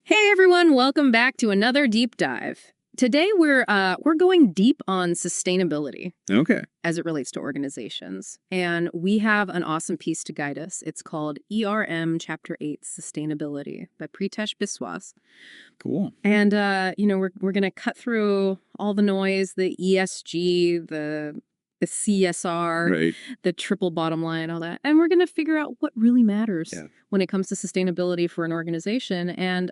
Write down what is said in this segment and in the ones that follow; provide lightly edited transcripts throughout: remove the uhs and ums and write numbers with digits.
Hey everyone, welcome back to another deep dive. Today we're going deep on sustainability Okay. as it relates to organizations. And we have an awesome piece to guide us. It's called ERM Chapter 8 Sustainability by Pritesh Biswas. Cool. And we're going to cut through all the noise, the ESG, the CSR, Right. the triple bottom line, all that. And we're going to figure out what really matters Yeah. when it comes to sustainability for an organization. And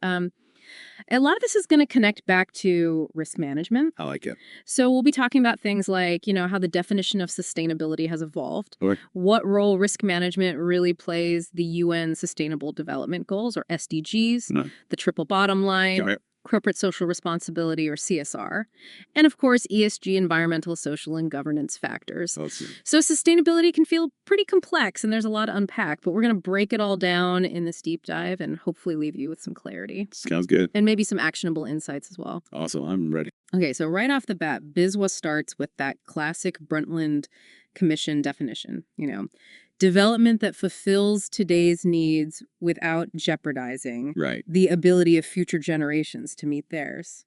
a lot of this is going to connect back to risk management. I like it. So we'll be talking about things like, how the definition of sustainability has evolved, Okay. what role risk management really plays the UN Sustainable Development Goals, or SDGs, No. the triple bottom line, Right. corporate social responsibility, or CSR, and of course, ESG, environmental, social, and governance factors. Let's see. So sustainability can feel pretty complex and there's a lot to unpack, but we're going to break it all down in this deep dive and hopefully leave you with some clarity Sounds good. and maybe some actionable insights as well. Awesome. I'm ready. Okay, so right off the bat, BISWA starts with that classic Brundtland Commission definition, development that fulfills today's needs without jeopardizing Right. the ability of future generations to meet theirs.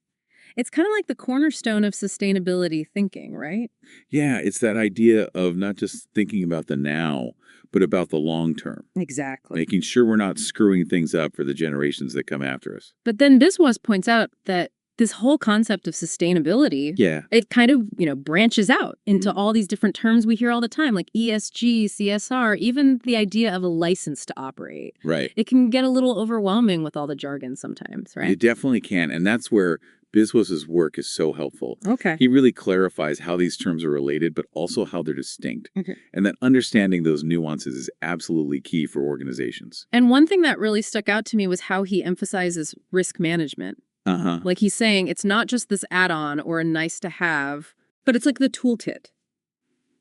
It's kind of like the cornerstone of sustainability thinking, right? Yeah. It's that idea of not just thinking about the now, but about the long term, Exactly. making sure we're not screwing things up for the generations that come after us. But then Biswas points out that this whole concept of sustainability, Yeah. it kind of, branches out into Mhm. all these different terms we hear all the time, like ESG, CSR, even the idea of a license to operate. Right. It can get a little overwhelming with all the jargon sometimes, right? It definitely can. And that's where Biswas's work is so helpful. Okay. He really clarifies how these terms are related, but also how they're distinct. Okay. And that understanding those nuances is absolutely key for organizations. And one thing that really stuck out to me was how he emphasizes risk management. Uh-huh. Like he's saying it's not just this add-on or a nice to have, but it's like the toolkit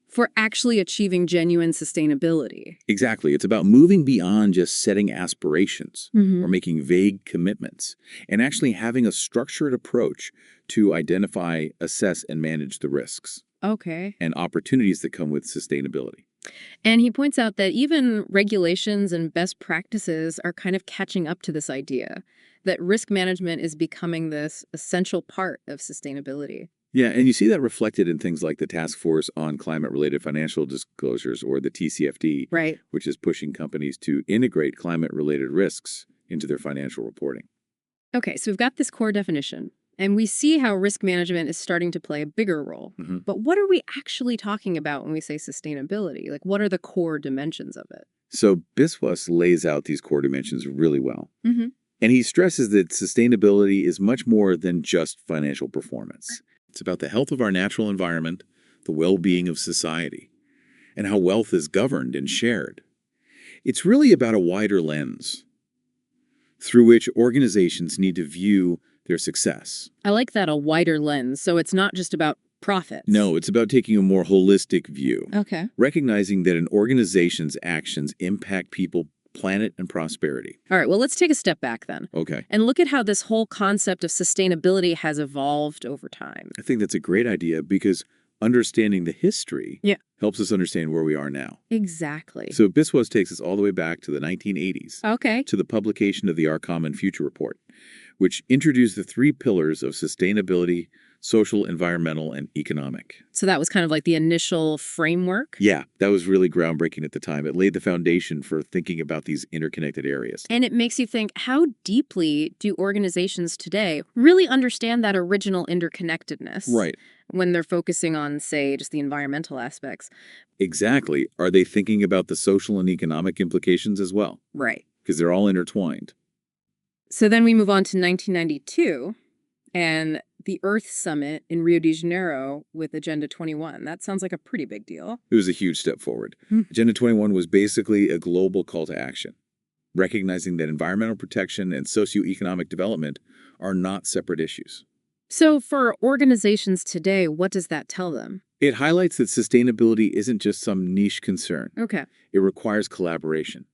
for actually achieving genuine sustainability. Exactly. It's about moving beyond just setting aspirations Mhm. or making vague commitments and actually having a structured approach to identify, assess, and manage the risks Okay. and opportunities that come with sustainability. And he points out that even regulations and best practices are kind of catching up to this idea that risk management is becoming this essential part of sustainability. Yeah, and you see that reflected in things like the Task Force on Climate-Related Financial Disclosures, or the TCFD, Right. which is pushing companies to integrate climate-related risks into their financial reporting. Okay, so we've got this core definition, and we see how risk management is starting to play a bigger role. Mhm. But what are we actually talking about when we say sustainability? Like, what are the core dimensions of it? So Biswas lays out these core dimensions really well. Mm-hmm. And he stresses that sustainability is much more than just financial performance. It's about the health of our natural environment, the well-being of society, and how wealth is governed and shared. It's really about a wider lens through which organizations need to view their success. I like that, a wider lens, so it's not just about profits. No, it's about taking a more holistic view, Okay. recognizing that an organization's actions impact people, planet, and prosperity. All right, well, let's take a step back then Okay. and look at how this whole concept of sustainability has evolved over time. I think that's a great idea because understanding the history helps us understand where we are now. Exactly. So Biswas takes us all the way back to the 1980s Okay. to the publication of the Our Common Future Report, which introduced the 3 pillars of sustainability, social, environmental, and economic. So that was kind of like the initial framework. Yeah, that was really groundbreaking at the time. It laid the foundation for thinking about these interconnected areas. And it makes you think, how deeply do organizations today really understand that original interconnectedness? Right. When they're focusing on, say, just the environmental aspects. Exactly. Are they thinking about the social and economic implications as well? Right. Because they're all intertwined. So then we move on to 1992 and the Earth Summit in Rio de Janeiro with Agenda 21. That sounds like a pretty big deal. It was a huge step forward. Hmm. Agenda 21 was basically a global call to action, recognizing that environmental protection and socioeconomic development are not separate issues. So for organizations today, what does that tell them? It highlights that sustainability isn't just some niche concern. Okay. It requires collaboration,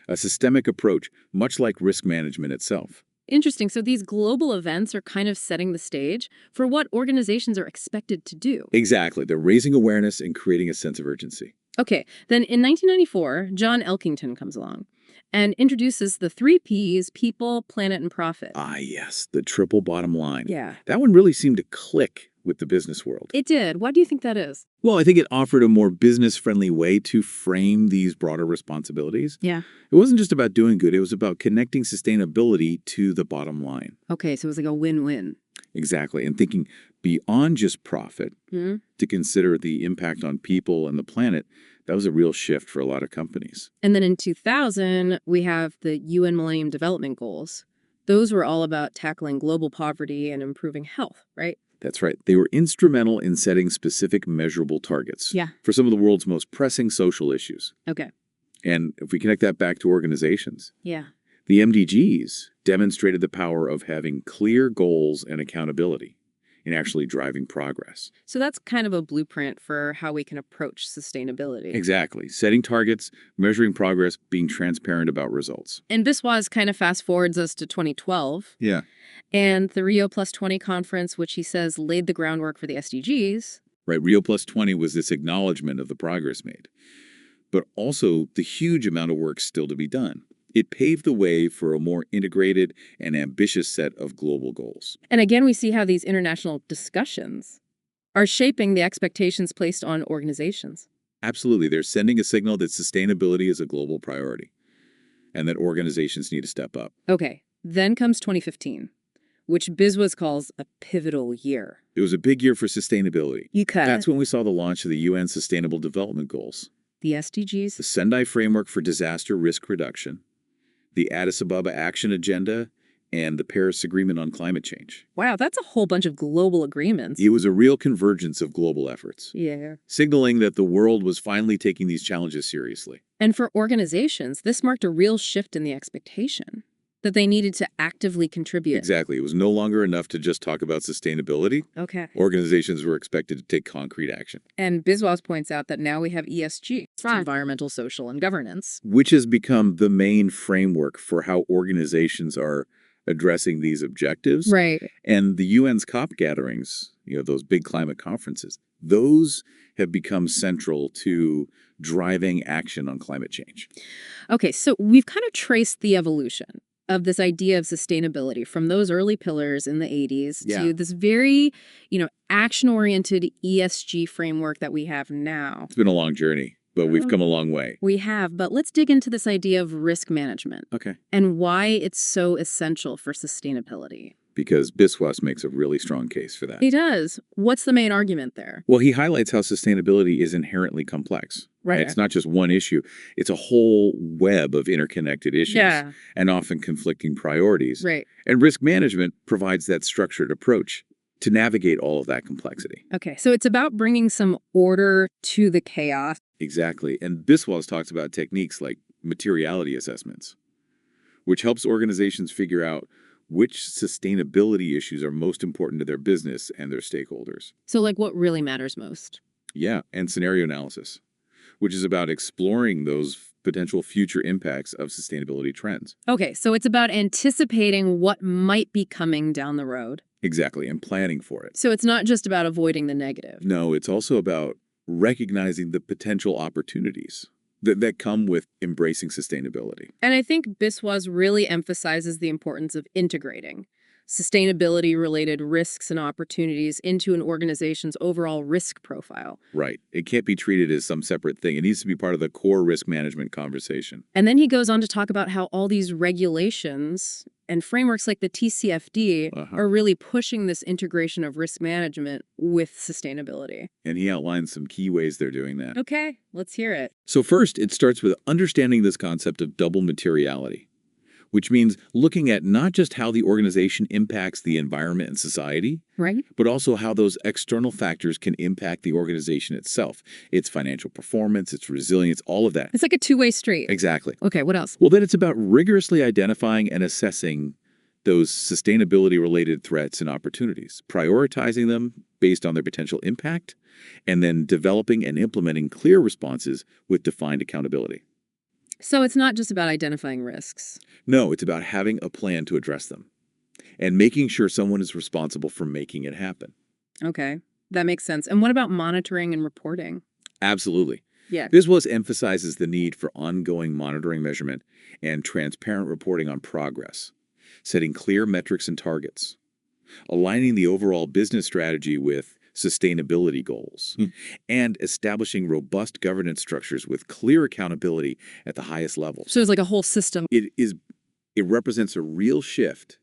a systemic approach, much like risk management itself. Interesting. So these global events are kind of setting the stage for what organizations are expected to do. Exactly. They're raising awareness and creating a sense of urgency. Okay. Then in 1994, John Elkington comes along. and introduces the three Ps: people, planet, and profit. Ah, yes, the triple bottom line. Yeah. That one really seemed to click with the business world. It did. Why do you think that is? Well, I think it offered a more business-friendly way to frame these broader responsibilities. Yeah. It wasn't just about doing good, it was about connecting sustainability to the bottom line. Okay, so it was like a win-win. Exactly, and thinking beyond just profit Hmm? to consider the impact on people and the planet, that was a real shift for a lot of companies. And then in 2000, we have the UN Millennium Development Goals. Those were all about tackling global poverty and improving health, right? That's right. They were instrumental in setting specific measurable targets Yeah. for some of the world's most pressing social issues. Okay. And if we connect that back to organizations, Yeah. the MDGs demonstrated the power of having clear goals and accountability in actually driving progress. So that's kind of a blueprint for how we can approach sustainability. Exactly. Setting targets, measuring progress, being transparent about results. And Biswas kind of fast forwards us to 2012 Yeah. and the Rio Plus 20 conference, which he says laid the groundwork for the SDGs. Right. Rio Plus 20 was this acknowledgement of the progress made, but also the huge amount of work still to be done. It paved the way for a more integrated and ambitious set of global goals. And again, we see how these international discussions are shaping the expectations placed on organizations. Absolutely. They're sending a signal that sustainability is a global priority and that organizations need to step up. Okay, then comes 2015, which Biswas calls a pivotal year. It was a big year for sustainability. Because That's when we saw the launch of the UN Sustainable Development Goals, the the SDGs. Sendai Framework for Disaster Risk Reduction, the Addis Ababa Action Agenda, and the Paris Agreement on Climate Change. Wow, that's a whole bunch of global agreements. It was a real convergence of global efforts, Yeah. signaling that the world was finally taking these challenges seriously. And for organizations, this marked a real shift in the expectation that they needed to actively contribute. Exactly. It was no longer enough to just talk about sustainability. Okay. Organizations were expected to take concrete action, And Biswas points out that now we have ESG, environmental, social, and governance. which has become the main framework for how organizations are addressing these objectives. Right. And the UN's COP gatherings, those big climate conferences, those have become central to driving action on climate change. Okay, so we've kind of traced the evolution of this idea of sustainability from those early pillars in the 80s Yeah. to this very, action-oriented ESG framework that we have now. It's been a long journey, but we've come a long way. We have, but let's dig into this idea of risk management Okay. and why it's so essential for sustainability. Because Biswas makes a really strong case for that. He does. What's the main argument there? Well, he highlights how sustainability is inherently complex. Right. It's not just one issue. It's a whole web of interconnected issues Yeah. and often conflicting priorities. Right. And risk management provides that structured approach to navigate all of that complexity. Okay, so it's about bringing some order to the chaos. Exactly. And Biswas talks about techniques like materiality assessments, which helps organizations figure out which sustainability issues are most important to their business and their stakeholders. So, like, what really matters most? Yeah, and scenario analysis, which is about exploring those potential future impacts of sustainability trends. Okay, so it's about anticipating what might be coming down the road. Exactly, and planning for it. So it's not just about avoiding the negative. No, it's also about recognizing the potential opportunities that come with embracing sustainability. And I think Biswas really emphasizes the importance of integrating sustainability-related risks and opportunities into an organization's overall risk profile. Right. It can't be treated as some separate thing. It needs to be part of the core risk management conversation. And then he goes on to talk about how all these regulations and frameworks like the TCFD are really pushing this integration of risk management with sustainability. And he outlines some key ways they're doing that. Okay, let's hear it. So first, it starts with understanding this concept of double materiality, which means looking at not just how the organization impacts the environment and society, Right. but also how those external factors can impact the organization itself, its financial performance, its resilience, all of that. It's like a two-way street. Exactly. Okay, what else? Well, then it's about rigorously identifying and assessing those sustainability-related threats and opportunities, prioritizing them based on their potential impact, and then developing and implementing clear responses with defined accountability. So it's not just about identifying risks. No, it's about having a plan to address them and making sure someone is responsible for making it happen. Okay, that makes sense. And what about monitoring and reporting? Absolutely. Yeah. BizWas emphasizes the need for ongoing monitoring measurement and transparent reporting on progress, setting clear metrics and targets, aligning the overall business strategy with sustainability goals, and establishing robust governance structures with clear accountability at the highest levels. So it's like a whole system. It represents a real shift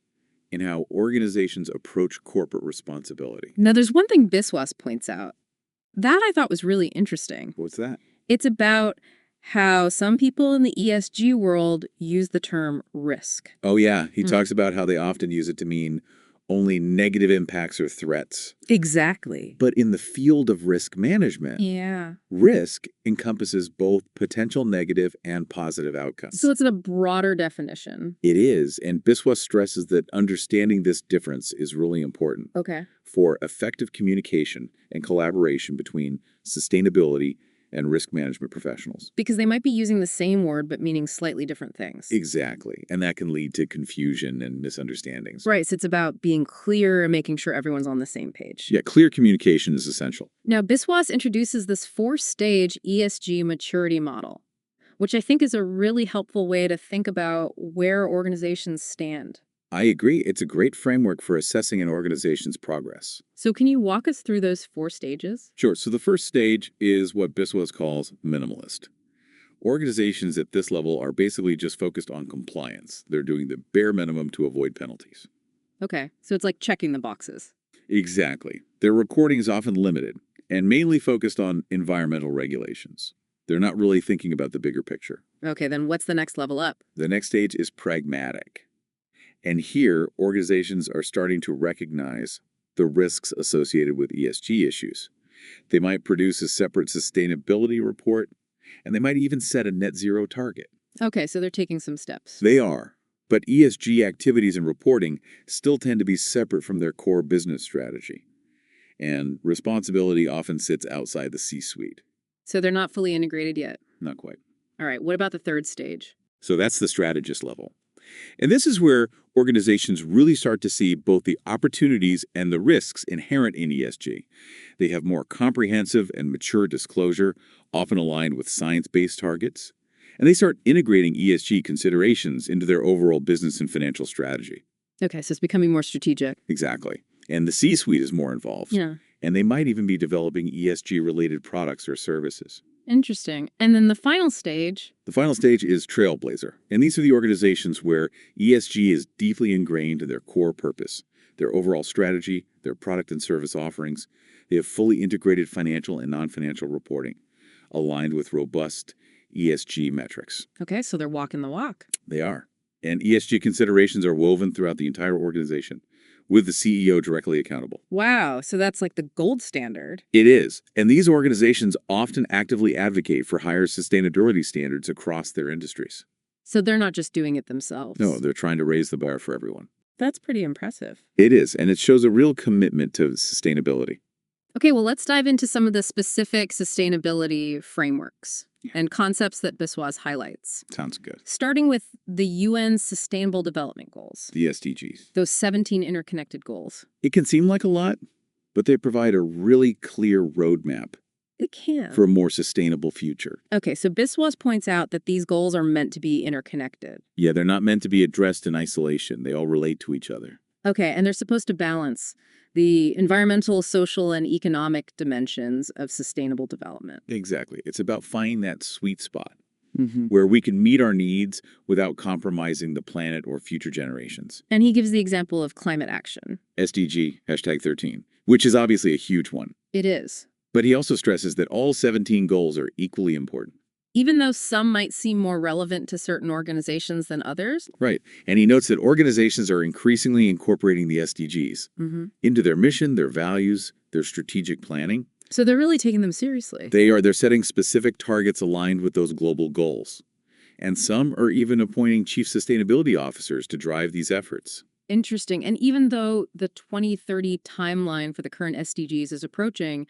in how organizations approach corporate responsibility. Now, there's one thing Biswas points out that I thought was really interesting. What's that? It's about how some people in the ESG world use the term risk. Oh, yeah. He talks about how they often use it to mean only negative impacts or threats. Exactly. But in the field of risk management, Yeah. risk encompasses both potential negative and positive outcomes. So it's a broader definition. It is, and Biswas stresses that understanding this difference is really important Okay. for effective communication and collaboration between sustainability and risk management professionals. Because they might be using the same word but meaning slightly different things. Exactly, and that can lead to confusion and misunderstandings. Right, so it's about being clear and making sure everyone's on the same page. Yeah, clear communication is essential. Now, Biswas introduces this 4-stage ESG maturity model, which I think is a really helpful way to think about where organizations stand. I agree. It's a great framework for assessing an organization's progress. So can you walk us through those 4 stages? Sure. So the first stage is what Biswas calls minimalist. Organizations at this level are basically just focused on compliance. They're doing the bare minimum to avoid penalties. Okay, so it's like checking the boxes. Exactly. Their reporting is often limited and mainly focused on environmental regulations. They're not really thinking about the bigger picture. Okay, then what's the next level up? The next stage is pragmatic. And here, organizations are starting to recognize the risks associated with ESG issues. They might produce a separate sustainability report, and they might even set a net zero target. Okay, so they're taking some steps. They are. But ESG activities and reporting still tend to be separate from their core business strategy. And responsibility often sits outside the C-suite. So they're not fully integrated yet. Not quite. All right, what about the 3rd stage? So that's the strategist level. And this is where organizations really start to see both the opportunities and the risks inherent in ESG. They have more comprehensive and mature disclosure, often aligned with science-based targets. And they start integrating ESG considerations into their overall business and financial strategy. Okay, so it's becoming more strategic. Exactly. And the C-suite is more involved. Yeah. And they might even be developing ESG-related products or services. Interesting. And then the final stage? The final stage is Trailblazer, and these are the organizations where ESG is deeply ingrained in their core purpose, their overall strategy, their product and service offerings. They have fully integrated financial and non-financial reporting, aligned with robust ESG metrics. Okay, so they're walking the walk. They are. And ESG considerations are woven throughout the entire organization, with the CEO directly accountable. Wow, so that's like the gold standard. It is. And these organizations often actively advocate for higher sustainability standards across their industries. So they're not just doing it themselves. No, they're trying to raise the bar for everyone. That's pretty impressive. It is, and it shows a real commitment to sustainability. Okay, well, let's dive into some of the specific sustainability frameworks and concepts that Biswas highlights. Sounds good. Starting with the UN's Sustainable Development Goals, The SDGs. those 17 interconnected goals. It can seem like a lot, but they provide a really clear roadmap It can. for a more sustainable future. Okay, so Biswas points out that these goals are meant to be interconnected. Yeah, they're not meant to be addressed in isolation. They all relate to each other. Okay, and they're supposed to balance the environmental, social, and economic dimensions of sustainable development. Exactly. It's about finding that sweet spot where we can meet our needs without compromising the planet or future generations. And he gives the example of climate action. SDG, hashtag 13, which is obviously a huge one. It is. But he also stresses that all 17 goals are equally important. Even though some might seem more relevant to certain organizations than others. Right. And he notes that organizations are increasingly incorporating the SDGs into their mission, their values, their strategic planning. So they're really taking them seriously. They're setting specific targets aligned with those global goals. And some are even appointing chief sustainability officers to drive these efforts. Interesting. And even though the 2030 timeline for the current SDGs is approaching,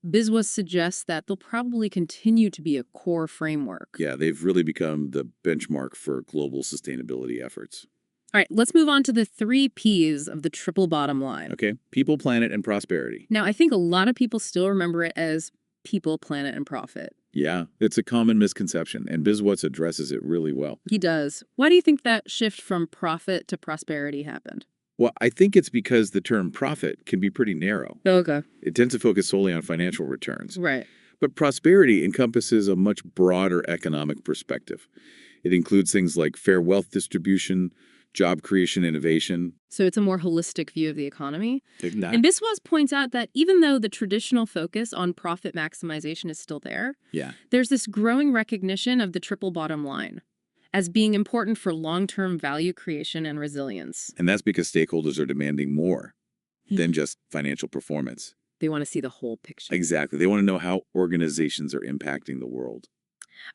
Biswas suggests that they'll probably continue to be a core framework. Yeah, they've really become the benchmark for global sustainability efforts. All right, let's move on to the 3 Ps of the triple bottom line. Okay, people, planet, and prosperity. Now, I think a lot of people still remember it as people, planet, and profit. Yeah, it's a common misconception, and Biswatz addresses it really well. He does. Why do you think that shift from profit to prosperity happened? Well, I think it's because the term profit can be pretty narrow. Okay. It tends to focus solely on financial returns. Right. But prosperity encompasses a much broader economic perspective. It includes things like fair wealth distribution, job creation, innovation. So it's a more holistic view of the economy. That, And Biswas points out that even though the traditional focus on profit maximization is still there, yeah, there's this growing recognition of the triple bottom line as being important for long-term value creation and resilience. and that's because stakeholders are demanding more than just financial performance. They want to see the whole picture. Exactly. They want to know how organizations are impacting the world.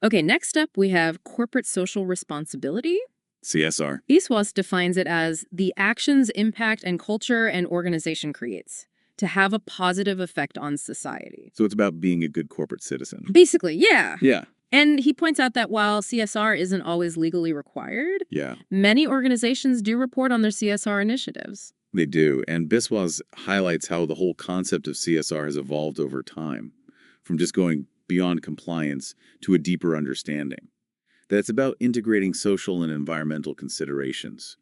Okay, next up we have corporate social responsibility. CSR. Biswas defines it as the actions, impact, and culture an organization creates to have a positive effect on society. So it's about being a good corporate citizen. Basically, yeah. Yeah. And he points out that while CSR isn't always legally required, Yeah, many organizations do report on their CSR initiatives. they do. And Biswas highlights how the whole concept of CSR has evolved over time, from just going beyond compliance to a deeper understanding. That it's about integrating social and environmental considerations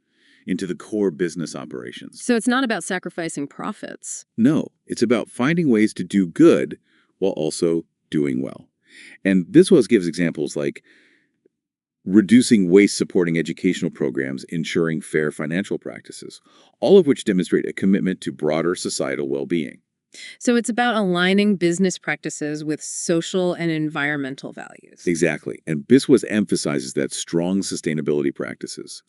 into the core business operations. So it's not about sacrificing profits. No, it's about finding ways to do good while also doing well. And Biswas gives examples like reducing waste supporting educational programs, ensuring fair financial practices, all of which demonstrate a commitment to broader societal well-being. So it's about aligning business practices with social and environmental values. Exactly. And Biswas emphasizes that strong sustainability practices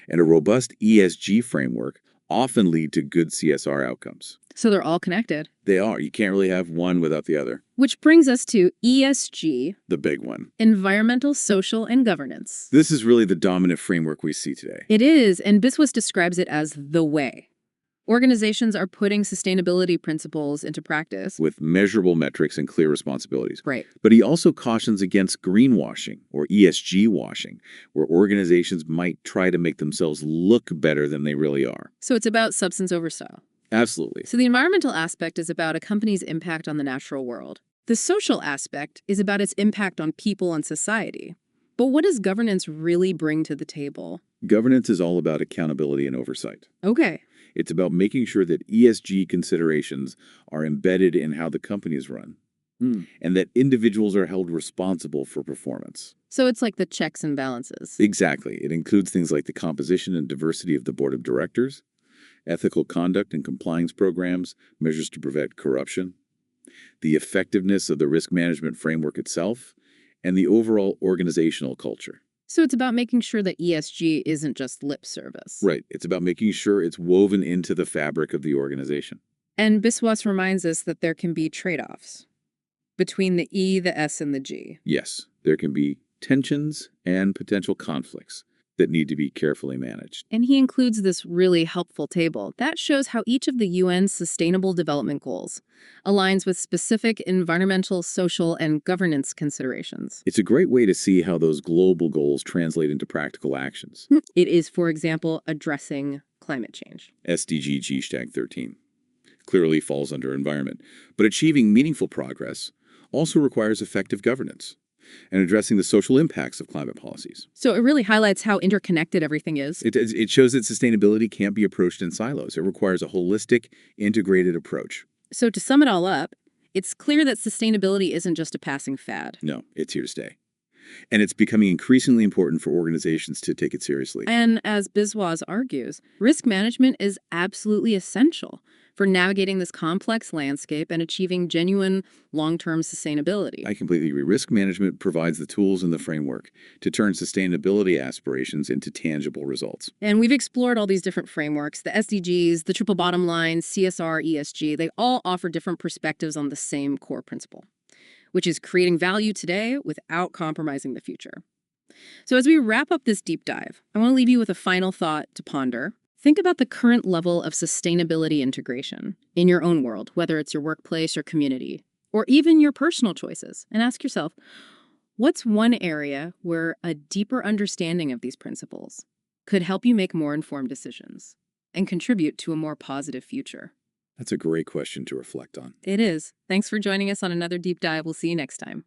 and a robust ESG framework often lead to good CSR outcomes. So they're all connected. They are. You can't really have one without the other. Which brings us to ESG, The big one. environmental, social, and governance. This is really the dominant framework we see today. It is, and Biswas describes it as the way. Organizations are putting sustainability principles into practice. With measurable metrics and clear responsibilities. Right. But he also cautions against greenwashing or ESG washing, where organizations might try to make themselves look better than they really are. So it's about substance over style. Absolutely. So the environmental aspect is about a company's impact on the natural world. The social aspect is about its impact on people and society. But what does governance really bring to the table? Governance is all about accountability and oversight. Okay. It's about making sure that ESG considerations are embedded in how the company is run, and that individuals are held responsible for performance. So it's like the checks and balances. Exactly. It includes things like the composition and diversity of the board of directors, ethical conduct and compliance programs, measures to prevent corruption, the effectiveness of the risk management framework itself, and the overall organizational culture. So it's about making sure that ESG isn't just lip service. Right. It's about making sure it's woven into the fabric of the organization. And Biswas reminds us that there can be trade-offs between the E, the S, and the G. Yes, there can be tensions and potential conflicts that need to be carefully managed. And he includes this really helpful table that shows how each of the UN's Sustainable Development Goals aligns with specific environmental, social, and governance considerations. It's a great way to see how those global goals translate into practical actions. It is, for example, addressing climate change. SDG G#13 clearly falls under environment, but achieving meaningful progress also requires effective governance and addressing the social impacts of climate policies. So it really highlights how interconnected everything is. It shows that sustainability can't be approached in silos. It requires a holistic, integrated approach. So to sum it all up, it's clear that sustainability isn't just a passing fad. No, it's here to stay. And it's becoming increasingly important for organizations to take it seriously. And as Biswas argues, risk management is absolutely essential for navigating this complex landscape and achieving genuine long-term sustainability. I completely agree. Risk management provides the tools and the framework to turn sustainability aspirations into tangible results. And we've explored all these different frameworks, the SDGs, the triple bottom line, CSR, ESG. They all offer different perspectives on the same core principle, which is creating value today without compromising the future. So as we wrap up this deep dive, I want to leave you with a final thought to ponder. Think about the current level of sustainability integration in your own world, whether it's your workplace or community, or even your personal choices, and ask yourself, what's one area where a deeper understanding of these principles could help you make more informed decisions and contribute to a more positive future? That's a great question to reflect on. It is. Thanks for joining us on another deep dive. We'll see you next time.